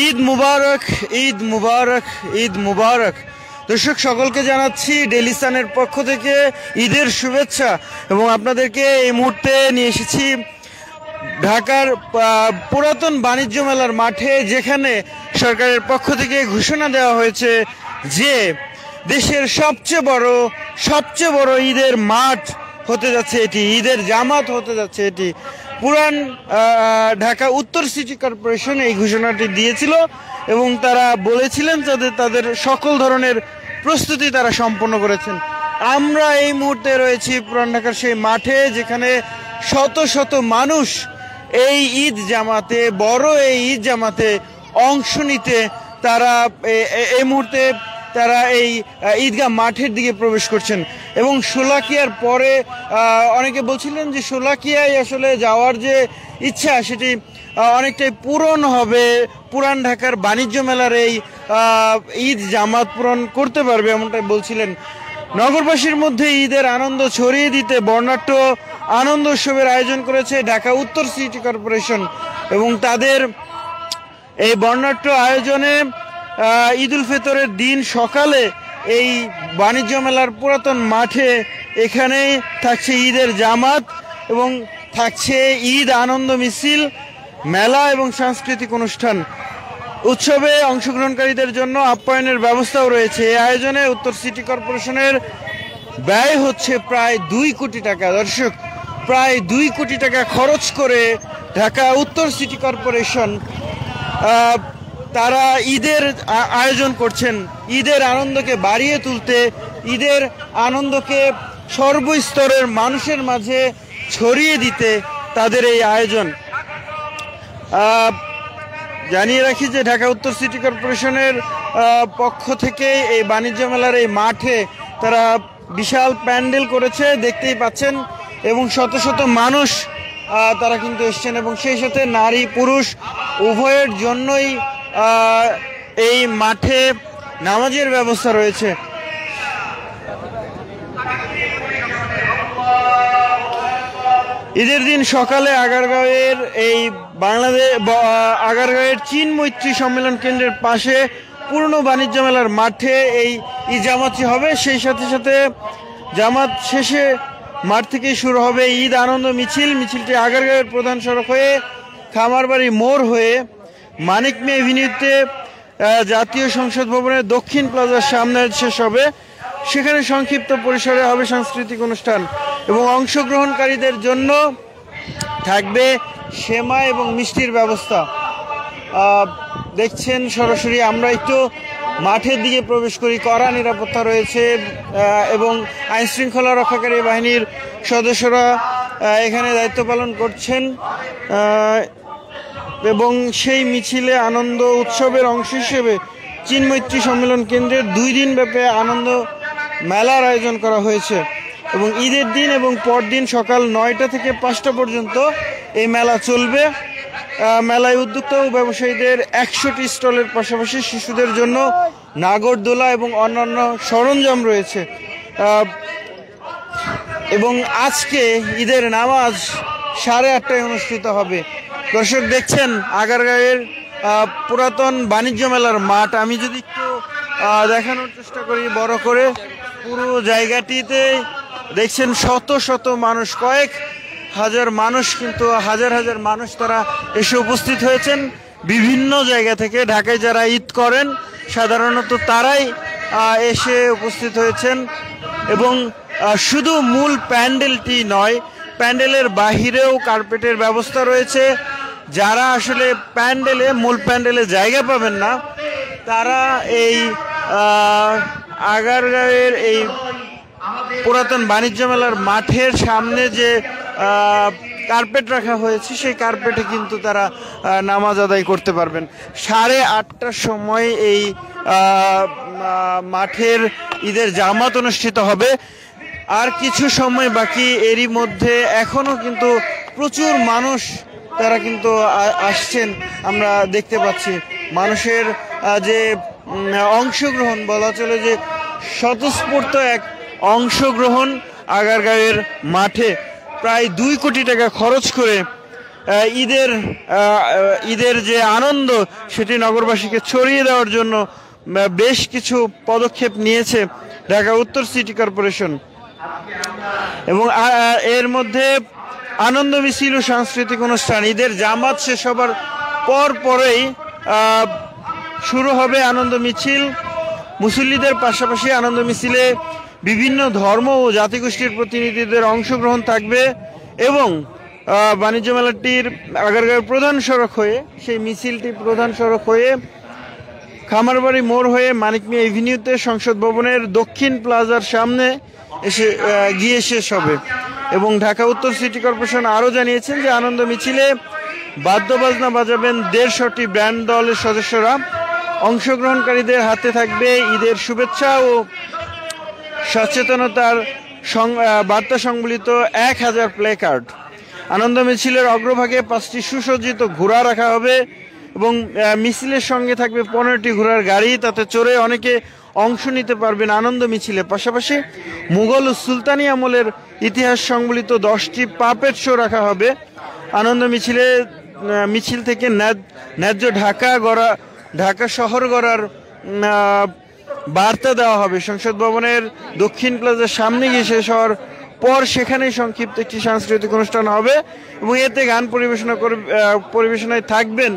ঈদ মুবারক, ঈদ মুবারক, ঈদ মুবারক। দর্শক সকলকে জানাচ্ছি ডেইলি সানের পক্ষ থেকে ঈদের শুভেচ্ছা এবং আপনাদেরকে এই মুহূর্তে নিয়ে এসেছি ঢাকার পুরাতন বাণিজ্য মেলার মাঠে, যেখানে সরকারের পক্ষ থেকে ঘোষণা দেওয়া হয়েছে যে দেশের সবচেয়ে বড় ঈদের মাঠ হতে যাচ্ছে এটি, ঈদের জামাত হতে যাচ্ছে এটি। পুরান ঢাকা উত্তর সিটি কর্পোরেশন এই ঘোষণাটি দিয়েছিল এবং তারা বলেছিলেন যাতে তাদের সকল ধরনের প্রস্তুতি তারা সম্পন্ন করেছেন। আমরা এই মুহূর্তে রয়েছি পুরান ঢাকার সেই মাঠে, যেখানে শত শত মানুষ এই ঈদ জামাতে, বড় এই ঈদ জামাতে অংশ নিতে তারা এই মুহূর্তে তারা এই ঈদগাহ মাঠের দিকে প্রবেশ করছেন। এবং শোলাকিয়ার পরে অনেকে বলছিলেন যে শোলাকিয়ায় আসলে যাওয়ার যে ইচ্ছা সেটি অনেকটাই পূরণ হবে, পুরান ঢাকার বাণিজ্য মেলার এই ঈদ জামাত পূরণ করতে পারবে, এমনটাই বলছিলেন। নগরবাসীর মধ্যে ঈদের আনন্দ ছড়িয়ে দিতে বর্ণাঢ্য আনন্দ উৎসবের আয়োজন করেছে ঢাকা উত্তর সিটি কর্পোরেশন এবং তাদের এই বর্ণাঢ্য আয়োজনে ঈদ উল ফিতরের দিন সকালে এই বাণিজ্য মেলার পুরাতন মাঠে এখানেই থাকছে ঈদের জামাত এবং থাকছে ঈদ আনন্দ মিছিল, মেলা এবং সাংস্কৃতিক অনুষ্ঠান। উৎসবে অংশগ্রহণকারীদের জন্য আপ্যায়নের ব্যবস্থাও রয়েছে। এই আয়োজনে উত্তর সিটি কর্পোরেশনের ব্যয় হচ্ছে প্রায় 2 কোটি টাকা। দর্শক, প্রায় 2 কোটি টাকা খরচ করে ঢাকা উত্তর সিটি কর্পোরেশন তারা ঈদের আয়োজন করছেন, ঈদের আনন্দকে বাড়িয়ে তুলতে, ঈদের আনন্দকে সর্বস্তরের মানুষের মাঝে ছড়িয়ে দিতে তাদের এই আয়োজন। জানিয়ে রাখি যে ঢাকা উত্তর সিটি কর্পোরেশনের পক্ষ থেকে এই বাণিজ্য মেলার এই মাঠে তারা বিশাল প্যান্ডেল করেছে, দেখতেই পাচ্ছেন, এবং শত শত মানুষ তারা কিন্তু এসছেন এবং সেই সাথে নারী পুরুষ উভয়ের জন্যই এই মাঠে নামাজের ব্যবস্থা রয়েছে। ঈদের দিন সকালে আগারগাঁওয়ের এই আগারগাঁওয়ের চীন মৈত্রী সম্মেলন কেন্দ্রের পাশে পূর্ণ বাণিজ্য মেলার মাঠে এই ঈদ জামাতটি হবে। সেই সাথে সাথে জামাত শেষে মাঠ থেকে শুরু হবে ঈদ আনন্দ মিছিল। মিছিলটি আগারগাঁওয়ের প্রধান সড়ক হয়ে খামারবাড়ি মোড় হয়ে মানিক মিয়া এভিনিউতে জাতীয় সংসদ ভবনের দক্ষিণ প্লাজার সামনে শেষ হবে। সেখানে সংক্ষিপ্ত পরিসরে হবে সাংস্কৃতিক অনুষ্ঠান এবং অংশগ্রহণকারীদের জন্য থাকবে সেমাই এবং মিষ্টির ব্যবস্থা। দেখছেন সরাসরি আমরা একটু মাঠের দিকে প্রবেশ করি। কড়া নিরাপত্তা রয়েছে এবং আইনশৃঙ্খলা রক্ষাকারী বাহিনীর সদস্যরা এখানে দায়িত্ব পালন করছেন এবং সেই মিছিলে আনন্দ উৎসবের অংশ হিসেবে চীন মৈত্রী সম্মেলন কেন্দ্রের 2 দিন ব্যাপী আনন্দ মেলার আয়োজন করা হয়েছে এবং ঈদের দিন এবং পরদিন সকাল 9টা থেকে 5টা পর্যন্ত এই মেলা চলবে। মেলায় উদ্যোক্তা ও ব্যবসায়ীদের 100টি স্টলের পাশাপাশি শিশুদের জন্য নাগরদোলা এবং অন্যান্য সরঞ্জাম রয়েছে এবং আজকে ঈদের নামাজ 8:30টায় অনুষ্ঠিত হবে। দর্শক, দেখছেন আগারগাঁওয়ের পুরাতন বাণিজ্য মেলার মাঠ। আমি যদি একটু দেখানোর চেষ্টা করি বড় করে, পুরো জায়গাটিতে দেখছেন শত শত মানুষ, কয়েক হাজার মানুষ, কিন্তু হাজার হাজার মানুষ তারা এসে উপস্থিত হয়েছেন বিভিন্ন জায়গা থেকে। ঢাকায় যারা ঈদ করেন সাধারণত তারাই এসে উপস্থিত হয়েছেন এবং শুধু মূল প্যান্ডেলটি নয়, প্যান্ডেলের বাহিরেও কার্পেটের ব্যবস্থা রয়েছে। যারা আসলে মূল প্যান্ডেলে জায়গা পাবেন না, তারা এই আগারগাঁওয়ের এই পুরাতন বাণিজ্য মেলার মাঠের সামনে যে কার্পেট রাখা হয়েছে সেই কার্পেটে কিন্তু তারা নামাজ আদায় করতে পারবেন। 8:30টার সময় এই মাঠের ঈদের জামাত অনুষ্ঠিত হবে। আর কিছু সময় বাকি, এরই মধ্যে এখনো কিন্তু প্রচুর মানুষ তারা কিন্তু আসছেন। আমরা দেখতে পাচ্ছি মানুষের যে অংশগ্রহণ, বলা চলে যে স্বতঃস্ফূর্ত এক অংশগ্রহণ আগারগাঁওয়ের মাঠে। প্রায় 2 কোটি টাকা খরচ করে ঈদের যে আনন্দ সেটি নগরবাসীকে ছড়িয়ে দেওয়ার জন্য বেশ কিছু পদক্ষেপ নিয়েছে ঢাকা উত্তর সিটি কর্পোরেশন। এবং এর মধ্যে আনন্দ মিছিল ও সাংস্কৃতিক অনুষ্ঠান, ঈদের জামাত শেষ হবার পরেই শুরু হবে আনন্দ মিছিল। মুসল্লিদের পাশাপাশি আনন্দ মিছিলে বিভিন্ন ধর্ম ও জাতিগোষ্ঠীর প্রতিনিধিদের অংশগ্রহণ থাকবে এবং বাণিজ্য মেলাটির আগারগাঁওয়ের প্রধান সড়ক হয়ে সেই মিছিলটি প্রধান সড়ক হয়ে খামারবাড়ি মোড় হয়ে মানিক মিয়া এভিনিউতে সংসদ ভবনের দক্ষিণ প্লাজার সামনে গিয়ে শেষ হবে। এবং ঢাকা উত্তর সিটি কর্পোরেশন আরও জানিয়েছেন যে আনন্দ মিছিলে বাদ্যবাজনা বাজাবেন 150টি ব্যান্ড দলের সদস্যরা। অংশগ্রহণকারীদের হাতে থাকবে ঈদের শুভেচ্ছা ও সচেতনতার বার্তা সংবলিত 1000 প্লে কার্ড। আনন্দ মিছিলের অগ্রভাগে 5টি সুসজ্জিত ঘোড়া রাখা হবে এবং মিছিলের সঙ্গে থাকবে 15টি ঘোড়ার গাড়ি, তাতে চড়ে অনেকে অংশ নিতে পারবেন আনন্দ মিছিলে। পাশাপাশি মুঘল ও সুলতানি আমলের ইতিহাস সংবলিত 10টি পাপেট শো রাখা হবে। আনন্দ মিছিল থেকে ন্যায্য ঢাকা শহর গড়ার বার্তা দেওয়া হবে। সংসদ ভবনের দক্ষিণ প্লাজার সামনে গিয়ে শেষ হওয়ার পর সেখানেই সংক্ষিপ্ত একটি সাংস্কৃতিক অনুষ্ঠান হবে এবং এতে গান পরিবেশনায় থাকবেন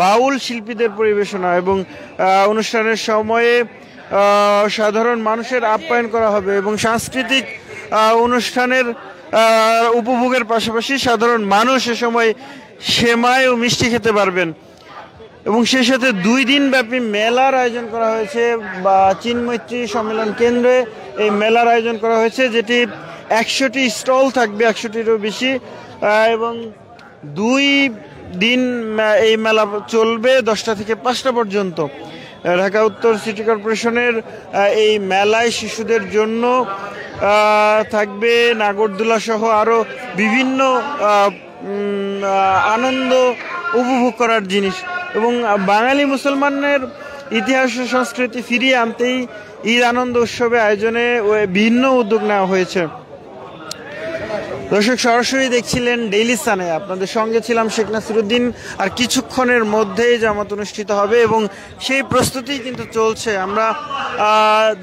বাউল শিল্পীদের পরিবেশনা এবং অনুষ্ঠানের সময়ে সাধারণ মানুষের আপ্যায়ন করা হবে এবং সাংস্কৃতিক অনুষ্ঠানের উপভোগের পাশাপাশি সাধারণ মানুষ এ সময় সেমাই ও মিষ্টি খেতে পারবেন। এবং সেই সাথে 2 দিন ব্যাপী মেলার আয়োজন করা হয়েছে বা চিনমৈত্রী সম্মেলন কেন্দ্রে এই মেলার আয়োজন করা হয়েছে, যেটি 100টি স্টল থাকবে, 100টিরও বেশি, এবং 2 দিন এই মেলা চলবে 10টা থেকে 5টা পর্যন্ত। ঢাকা উত্তর সিটি কর্পোরেশনের এই মেলায় শিশুদের জন্য থাকবে নাগরদোলা সহ আরও বিভিন্ন আনন্দ উপভোগ করার জিনিস। এবং বাঙালি মুসলমানের ইতিহাস ও সংস্কৃতি ফিরিয়ে আনতেই ঈদ আনন্দ উৎসবে আয়োজনে ভিন্ন উদ্যোগ নেওয়া হয়েছে। দর্শক, সরাসরি দেখছিলেন ডেইলি সানে, আপনাদের সঙ্গে ছিলাম শেখ নাসিরউদ্দিন। আর কিছুক্ষণের মধ্যেই জামাত অনুষ্ঠিত হবে এবং সেই প্রস্তুতি কিন্তু চলছে। আমরা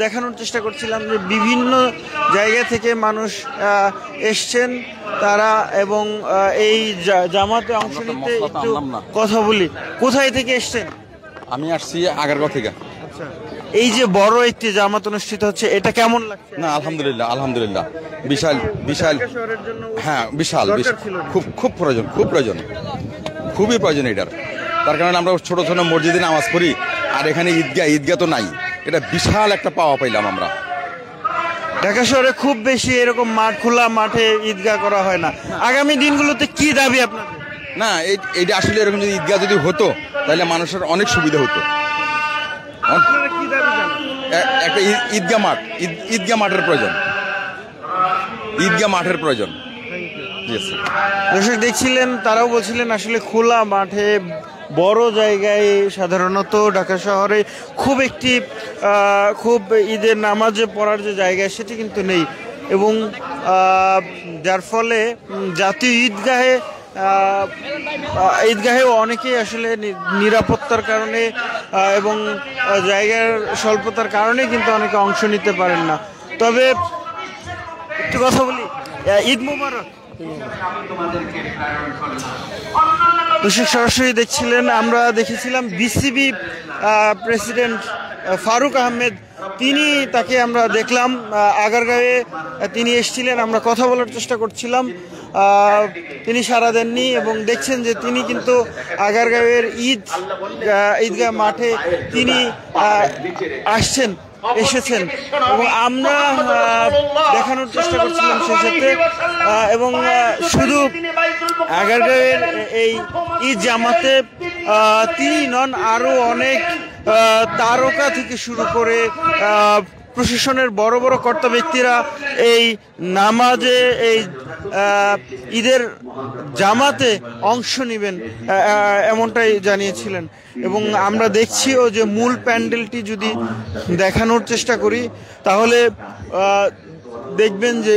দেখানোর চেষ্টা করছিলাম যে বিভিন্ন জায়গা থেকে মানুষ এসছেন তারা, এবং এই জামাতে অংশ নিতে একটু কথা বলি। কোথায় থেকে এসছেন? আমি আসছি আগারগাঁও থেকে। আচ্ছা, এই যে বড় একটি জামাত অনুষ্ঠিত হচ্ছে, এটা কেমন লাগছে? না, আলহামদুলিল্লাহ বিশাল। হ্যাঁ, বিশাল, খুব প্রয়োজন, খুবই প্রয়োজন এটার। তার কারণে আমরা ছোট ছোট মসজিদে নামাজ পড়ি, আর এখানে ঈদগাহ তো নাই। এটা বিশাল একটা পাওয়া পাইলাম আমরা। ঢাকা শহরে খুব বেশি এরকম খোলা মাঠে ঈদগাহ করা হয় না। আগামী দিনগুলোতে কি দাবি আপনাদের? না, এইটা আসলে এরকম যদি ঈদগাহ যদি হতো তাহলে মানুষের অনেক সুবিধা হতো। একটা ঈদগাহ মাঠের প্রয়োজন। দর্শক দেখছিলেন, তারাও বলছিলেন আসলে খোলা মাঠে বড় জায়গায় সাধারণত ঢাকা শহরে খুব ঈদের নামাজে পড়ার যে জায়গা সেটি কিন্তু নেই, এবং যার ফলে জাতীয় ঈদগাহেও অনেকেই আসলে নিরাপত্তার কারণে এবং জায়গার স্বল্পতার কারণে কিন্তু অনেকে অংশ নিতে পারেন না। তবে একটু কথা বলি, ঈদ মুবারক। দর্শক, সরাসরি দেখছিলেন, আমরা দেখেছিলাম বিসিবি প্রেসিডেন্ট ফারুক আহমেদ, তাকে আমরা দেখলাম আগারগাঁওয়ে, তিনি এসেছিলেন, আমরা কথা বলার চেষ্টা করছিলাম, তিনি সাড়া দেননি এবং দেখছেন যে তিনি কিন্তু আগারগাঁওয়ের ঈদগাহ মাঠে তিনি এসেছেন এবং আমরা দেখানোর চেষ্টা করছিলাম সেই সাথে। এবং শুধু আগারগাঁওয়ের এই ঈদ জামাতে তিনি নন, আরও অনেক তারকা থেকে শুরু করে প্রশাসনের বড় বড় কর্তা ব্যক্তিরা এই নামাজে, এই ঈদের জামাতে অংশ নেবেন এমনটাই জানিয়েছিলেন। এবং আমরা দেখছিও যে মূল প্যান্ডেলটি যদি দেখানোর চেষ্টা করি তাহলে দেখবেন যে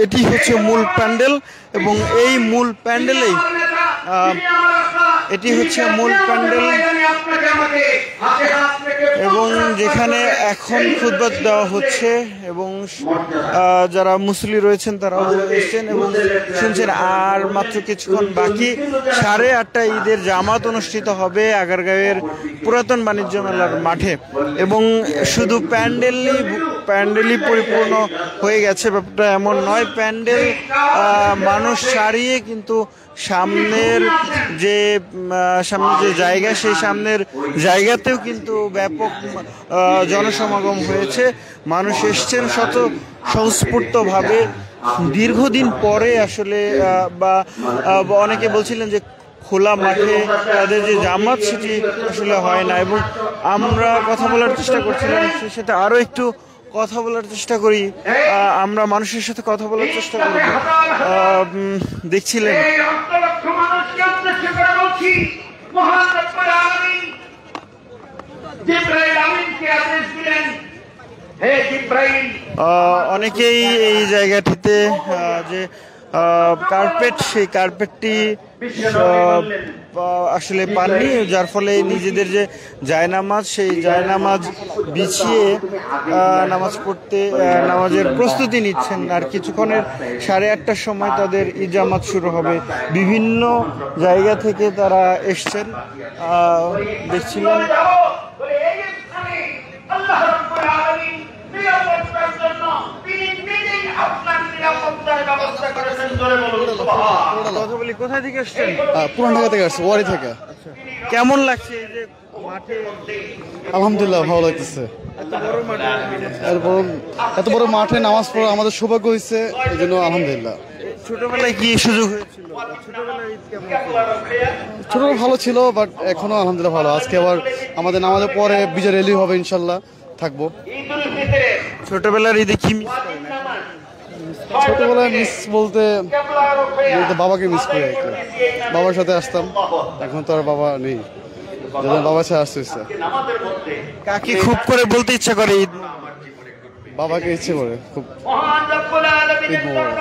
এটি হচ্ছে মূল প্যান্ডেল এবং এই মূল প্যান্ডেলেই এটি হচ্ছে মূল প্যান্ডেল এবং যেখানে এখন খুতবা দেওয়া হচ্ছে এবং যারা মুসল্লি রয়েছেন তারাও এসেছেন এবং শুনছেন। আর মাত্র কিছুক্ষণ বাকি 8:30 ঈদের জামাত অনুষ্ঠিত হবে আগারগাঁওয়ের পুরাতন বাণিজ্য মেলার মাঠে এবং শুধু প্যান্ডেলই পরিপূর্ণ হয়ে গেছে ব্যাপারটা এমন নয়। প্যান্ডেল মানুষ ছাড়িয়ে কিন্তু সামনের যে জায়গা সেই সামনের জায়গাতেও কিন্তু ব্যাপক জনসমাগম হয়েছে। মানুষ এসছেন স্বতঃস্ফূর্তভাবে দীর্ঘদিন পরে আসলে বা অনেকে বলছিলেন যে খোলা মাঠে তাদের যে জামাত সেটি আসলে হয় না এবং আমরা কথা বলার চেষ্টা করছিলাম সেই সাথে আরও একটু কথা বলার চেষ্টা করি। আমরা মানুষের সাথে কথা বলার চেষ্টা করি। দেখছিলেন অনেকেই এই জায়গাটিতে যে কার্পেট সেই কার্পেটটি আসলে পাননি, যার ফলে নিজেদের যে জায়নামাজ সেই জায়নামাজ বিছিয়ে নামাজ পড়তে নামাজের প্রস্তুতি নিচ্ছেন। আর কিছুক্ষণের 8:30টার সময় তাদের ইজামাত শুরু হবে। বিভিন্ন জায়গা থেকে তারা এসছেন দেখছিলেন। কোথায় থেকে আসছেন? পুরান ঢাকা থেকে আসছে, ওয়ারি থেকে। কেমন লাগছে এই যে মাঠে? আলহামদুলিল্লাহ ভালো লাগতেছে। এত বড় মাঠে নামাজ পড়া আমাদের সৌভাগ্য হয়েছে, এই জন্য আলহামদুলিল্লাহ। ছোটবেলায় কি সুযোগ হয়েছিল? ছোটবেলা ভালো ছিল, বাট এখনো আলহামদুলিল্লাহ ভালো। আজকে আবার আমাদের নামাজের পরে বিজয় র্যালি হবে, ইনশাল্লাহ থাকবো। ছোটবেলার ঈদে কি মিস করেন? ছোটবেলায় মিস বলতে বাবাকে মিস করি আর কি। বাবার সাথে আসতাম, এখন তো আর বাবা নেই, বাবা ছাড়া আসতে ইচ্ছা। কাকে খুব করে বলতে ইচ্ছা করে ঈদ? বাবাকে ইচ্ছে করে খুব। ঈদ মোবারক।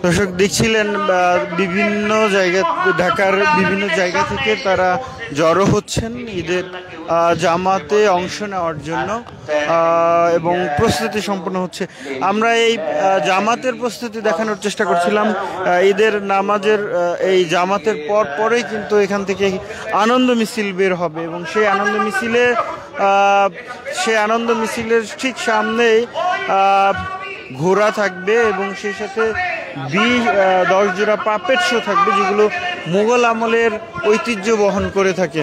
দর্শক দেখছিলেন বিভিন্ন জায়গা, ঢাকার বিভিন্ন জায়গা থেকে তারা জড়ো হচ্ছেন ঈদের জামাতে অংশ নেওয়ার জন্য এবং প্রস্তুতি সম্পন্ন হচ্ছে। আমরা এই জামাতের প্রস্তুতি দেখানোর চেষ্টা করছিলাম। ঈদের নামাজের এই জামাতের পরেই কিন্তু এখান থেকে আনন্দ মিছিল বের হবে এবং সেই আনন্দ মিছিলের ঠিক সামনেই ঘোড়া থাকবে এবং সেই সাথে 10 জোড়া পাপেট শো থাকবে, যেগুলো মুঘল আমলের ঐতিহ্য বহন করে থাকে।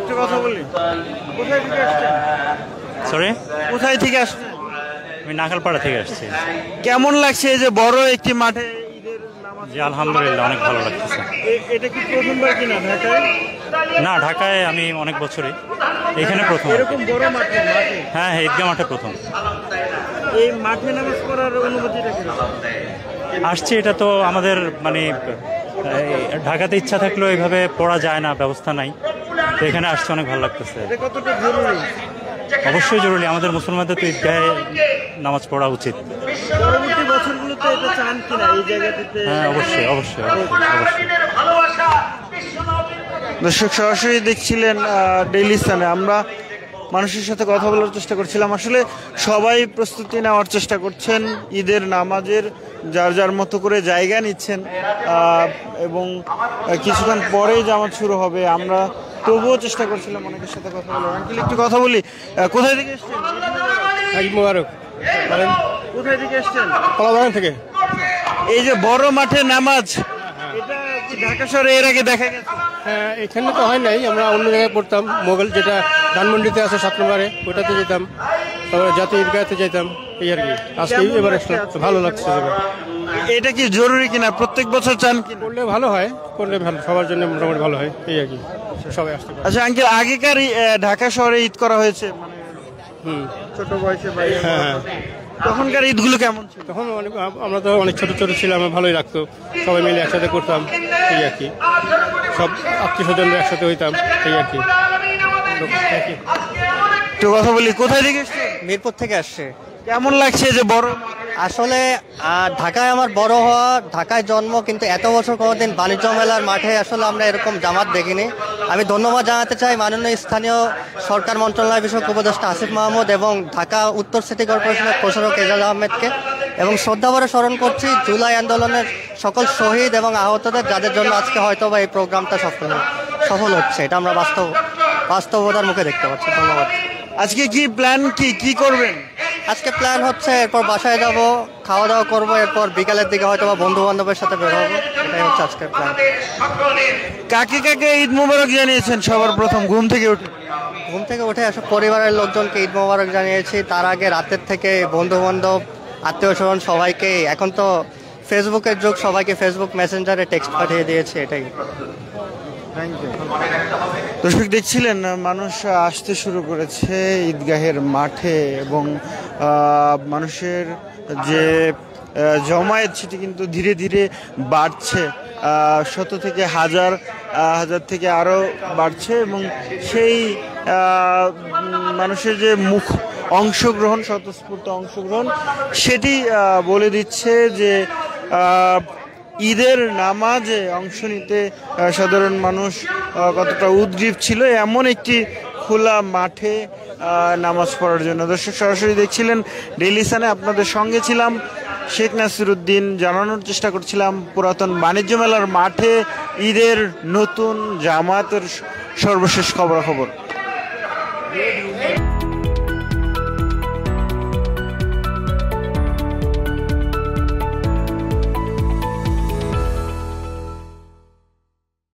একটু কথা বলি, কোথায় থেকে আসছেন? সরি, কোথায় থেকে আসছেন? আমি নাখালপাড়া থেকে আসছি। কেমন লাগছে এই যে বড় একটি মাঠে? জি আলহামদুলিল্লাহ, অনেক ভালো লাগতেছে। এটা কি প্রথমবার কিনা ঢাকায়? না, ঢাকায় আমি অনেক বছরই, এখানে প্রথম। এরকম বড় মাঠে? হ্যাঁ, ঈদগাহ মাঠে প্রথম। এই মাঠে নামাজ পড়ার অনুভূতিটা কি? আসছি, এটা তো আমাদের মানে ঢাকাতে ইচ্ছা থাকলেও এইভাবে পড়া যায় না, ব্যবস্থা নাই, তো এখানে আসছে, অনেক ভালো লাগতেছে। এটা কতটা জরুরি? অবশ্যই জরুরি, আমাদের মুসলমানদের তো ঈদগাহে নামাজ পড়া উচিত। পরবর্তী বছরগুলোতে এটা চান কিনা এই জায়গাটিতে? হ্যাঁ, অবশ্যই অবশ্যই অবশ্যই। দর্শক সরাসরি দেখছিলেন ডেইলি সানে। আমরা মানুষের সাথে কথা বলার চেষ্টা করছিলাম। আসলে সবাই প্রস্তুতি নেওয়ার চেষ্টা করছেন, ঈদের নামাজের যার যার মতো করে জায়গা নিচ্ছেন এবং কিছুক্ষণ পরেই জামাত শুরু হবে। আমরা তবুও চেষ্টা করছিলাম অনেকের সাথে কথা বলার। আঙ্কেল একটু কথা বলি, কোথায় থেকে এসছেন? মোবারক। কোথায় থেকে এসছেন? কলাবাগান থেকে। এই যে বড় মাঠে নামাজ, এটা কি ঢাকা শহরে এর আগে দেখা গেছে? হ্যাঁ, এখানে তো হয় নাই, আমরা অন্য জায়গায় পড়তাম। মোগল যেটা ধানমন্ডিতে আছে 7 নম্বরে, ওটাতে যেতাম, তারপরে জাতীয় ঈদগাহতে যেতাম, এই আর কি। আজকে এবার ভালো লাগছে। এটা কি জরুরি কিনা? প্রত্যেক বছর চান কি? করলে ভালো হয়, করলে ভালো, সবার জন্য মোটামুটি ভালো হয়, এই আর কি। সবাই আসতে পারে। আচ্ছা আঙ্কেল, আগেকার ঢাকা শহরে ঈদ করা হয়েছে মানে ছোট বয়সে? হ্যাঁ, তখনকার ঈদগুলো কেমন ছিল? তখন আমরা তো অনেক ছোট ছোট ছিলাম, ভালোই লাগতো, সবাই মিলে একসাথে করতাম, এই আর কি, সব আত্মীয় স্বজনরা একসাথে হইতাম, এই আর কি। একটু কথা বলি, কোথায় থেকে এসেছেন? মিরপুর থেকে আসছে। কেমন লাগছে যে বড় আসলে ঢাকায় আমার বড় হওয়া, ঢাকায় জন্ম, কিন্তু এত বছর কোনোদিন বাণিজ্য মেলার মাঠে আসলে আমরা এরকম জামাত দেখিনি। আমি ধন্যবাদ জানাতে চাই মাননীয় স্থানীয় সরকার মন্ত্রণালয় বিষয়ক উপদেষ্টা আসিফ মাহমুদ এবং ঢাকা উত্তর সিটি কর্পোরেশনের প্রশাসক এজাজ আহমেদকে, এবং শ্রদ্ধাভরে স্মরণ করছি জুলাই আন্দোলনের সকল শহীদ এবং আহতদের, যাদের জন্য আজকে হয়তো বা এই প্রোগ্রামটা সফল হচ্ছে। এটা আমরা বাস্তবতার মুখে দেখতে পাচ্ছি। ধন্যবাদ। আজকে কি প্ল্যান, কি করবেন? আজকে প্ল্যান হচ্ছে এরপর বাসায় যাব, খাওয়া দাওয়া করবো, এরপর বিকালের দিকে হয়তো বা বন্ধু বান্ধবের সাথে বের হবো। এটাই হচ্ছে আজকের প্ল্যান। কাকে কাকে ঈদ মোবারক জানিয়েছেন সবার প্রথম ঘুম থেকে উঠে? ঘুম থেকে উঠে আসলে পরিবারের লোকজনকে ঈদ মোবারক জানিয়েছি। তার আগে রাতের থেকে বন্ধু বান্ধব, আত্মীয় স্বজন সবাইকে, এখন তো ফেসবুকের যুগ, সবাইকে ফেসবুক মেসেঞ্জারে টেক্সট পাঠিয়ে দিয়েছি। এটাই। দর্শক দেখছিলেন মানুষ আসতে শুরু করেছে ঈদগাহের মাঠে, এবং মানুষের যে জমায়েত সেটি কিন্তু ধীরে ধীরে বাড়ছে, শত থেকে হাজার থেকে আরও বাড়ছে, এবং সেই মানুষের যে অংশগ্রহণ, স্বতঃস্ফূর্ত অংশগ্রহণ, সেটি বলে দিচ্ছে যে ঈদের নামাজে অংশ নিতে সাধারণ মানুষ কতটা উদ্গ্রীব ছিল এমন একটি খোলা মাঠে নামাজ পড়ার জন্য। দর্শক সরাসরি দেখছিলেন ডেইলি সানে, আপনাদের সঙ্গে ছিলাম শেখ নাসিরউদ্দিন। জানানোর চেষ্টা করছিলাম পুরাতন বাণিজ্য মেলার মাঠে ঈদের নতুন জামাতের সর্বশেষ খবরাখবর।